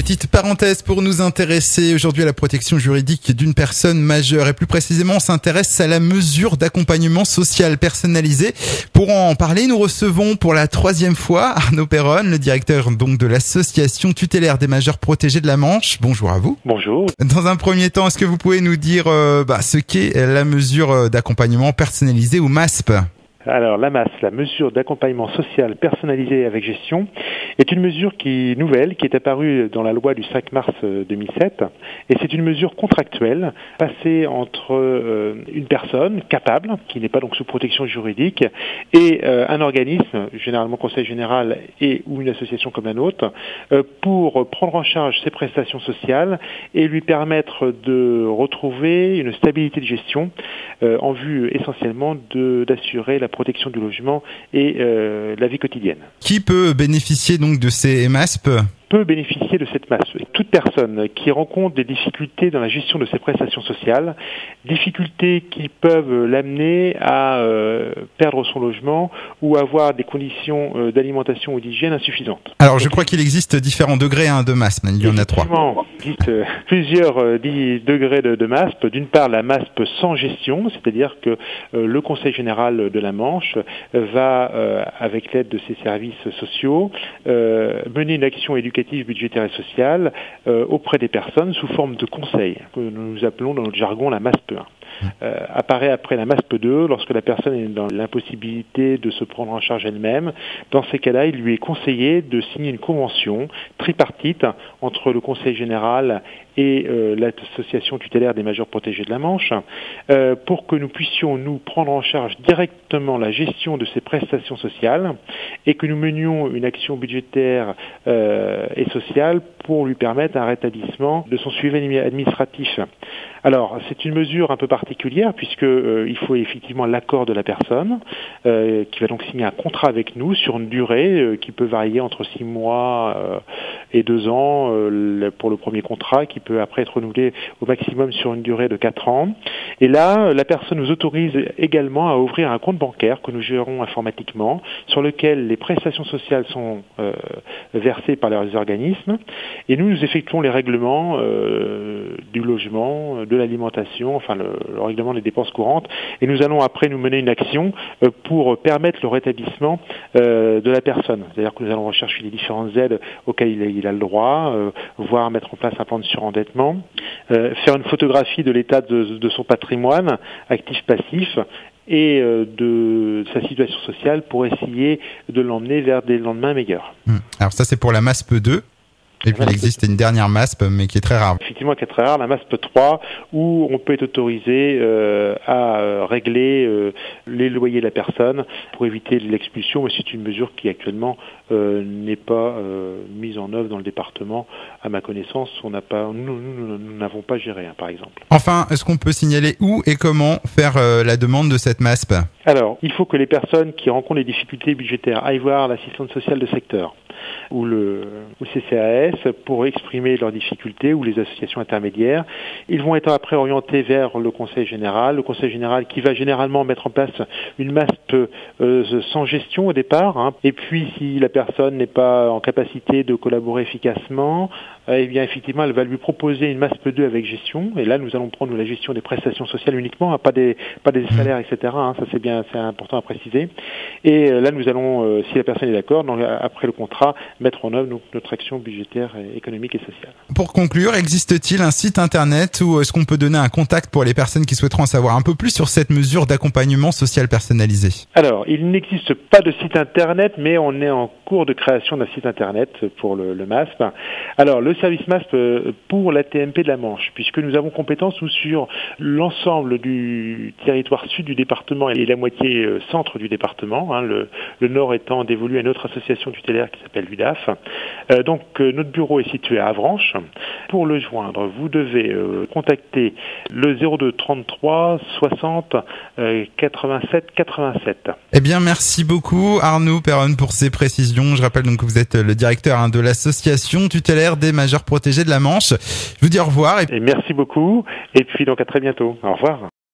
petite parenthèse pour nous intéresser aujourd'hui à la protection juridique d'une personne majeure. Et plus précisément, on s'intéresse à la mesure d'accompagnement social personnalisé. Pour en parler, nous recevons pour la 3e fois Arnaud Perronne, le directeur donc de l'association tutélaire des majeurs protégés de la Manche. Bonjour à vous. Bonjour. Dans un premier temps, est-ce que vous pouvez nous dire ce qu'est la mesure d'accompagnement personnalisé ou MASP ? Alors la MAS, la mesure d'accompagnement social personnalisé avec gestion, est une mesure nouvelle qui est apparue dans la loi du 5 mars 2007 et c'est une mesure contractuelle passée entre une personne capable, qui n'est pas donc sous protection juridique, et un organisme, généralement conseil général ou une association comme la nôtre, pour prendre en charge ses prestations sociales et lui permettre de retrouver une stabilité de gestion en vue essentiellement d'assurer la protection du logement et la vie quotidienne. Qui peut bénéficier donc de ces MASP ? Peut bénéficier de cette MAS. Toute personne qui rencontre des difficultés dans la gestion de ses prestations sociales, difficultés qui peuvent l'amener à perdre son logement ou avoir des conditions d'alimentation ou d'hygiène insuffisantes. Alors je crois qu'il existe différents degrés de MASP, il y en a 3. Il existe plusieurs degrés de MASP. D'une part, la MASP sans gestion, c'est-à-dire que le Conseil général de la Manche va, avec l'aide de ses services sociaux, mener une action éducative, budgétaire et sociale auprès des personnes sous forme de conseil, que nous appelons dans notre jargon la MASP 1. Apparaît après la MASP 2 lorsque la personne est dans l'impossibilité de se prendre en charge elle-même. Dans ces cas-là, il lui est conseillé de signer une convention tripartite entre le Conseil général et l'association tutélaire des majeurs protégés de la Manche pour que nous puissions nous prendre en charge directement la gestion de ces prestations sociales et que nous menions une action budgétaire et sociale pour lui permettre un rétablissement de son suivi administratif. Alors, c'est une mesure un peu particulière puisque il faut effectivement l'accord de la personne qui va donc signer un contrat avec nous sur une durée qui peut varier entre 6 mois et 2 ans pour le premier contrat, qui peut après être renouvelé au maximum sur une durée de 4 ans. Et là, la personne nous autorise également à ouvrir un compte bancaire que nous gérons informatiquement, sur lequel les prestations sociales sont versées par les organismes. Et nous effectuons les règlements du logement, de l'alimentation, enfin le règlement des dépenses courantes. Et nous allons après nous mener une action pour permettre le rétablissement de la personne. C'est-à-dire que nous allons rechercher les différentes aides auxquelles il a le droit, voire mettre en place un plan de surendettement, faire une photographie de l'état de son patrimoine, actif-passif, et de sa situation sociale pour essayer de l'emmener vers des lendemains meilleurs. Alors ça c'est pour la MASP 2. Et puis il existe une dernière MASP, mais qui est très rare. Effectivement, qui est très rare, la MASP 3, où on peut être autorisé à régler les loyers de la personne pour éviter l'expulsion, mais c'est une mesure qui actuellement n'est pas mise en œuvre dans le département. À ma connaissance, nous n'avons pas géré, par exemple. Enfin, est-ce qu'on peut signaler où et comment faire la demande de cette MASP ? Alors, il faut que les personnes qui rencontrent des difficultés budgétaires aillent voir l'assistante sociale de secteur ou le CCAS pour exprimer leurs difficultés ou les associations intermédiaires. Ils vont être après orientés vers le Conseil général qui va généralement mettre en place une MASP sans gestion au départ. Et puis si la personne n'est pas en capacité de collaborer efficacement, eh bien effectivement elle va lui proposer une MASP 2 avec gestion. Et là nous allons prendre la gestion des prestations sociales uniquement, pas des salaires, etc. Ça c'est important à préciser. Et là nous allons, si la personne est d'accord, donc, après le contrat, mettre en œuvre notre action budgétaire, économique et sociale. Pour conclure, existe-t-il un site internet ou est-ce qu'on peut donner un contact pour les personnes qui souhaiteront en savoir un peu plus sur cette mesure d'accompagnement social personnalisé ? Alors, il n'existe pas de site internet, mais on est en cours de création d'un site internet pour le MASP. Alors, le service MASP pour la TMP de la Manche, puisque nous avons compétence sur l'ensemble du territoire sud du département et la moitié centre du département, le nord étant dévolu à une autre association tutélaire qui s'appelle l'UDAF. Donc notre bureau est situé à Avranches. Pour le joindre, vous devez contacter le 02 33 60 87 87. Eh bien, merci beaucoup Arnaud Perronne pour ces précisions. Je rappelle donc que vous êtes le directeur de l'association tutélaire des majeurs protégés de la Manche. Je vous dis au revoir. Et merci beaucoup. Et puis donc à très bientôt. Au revoir.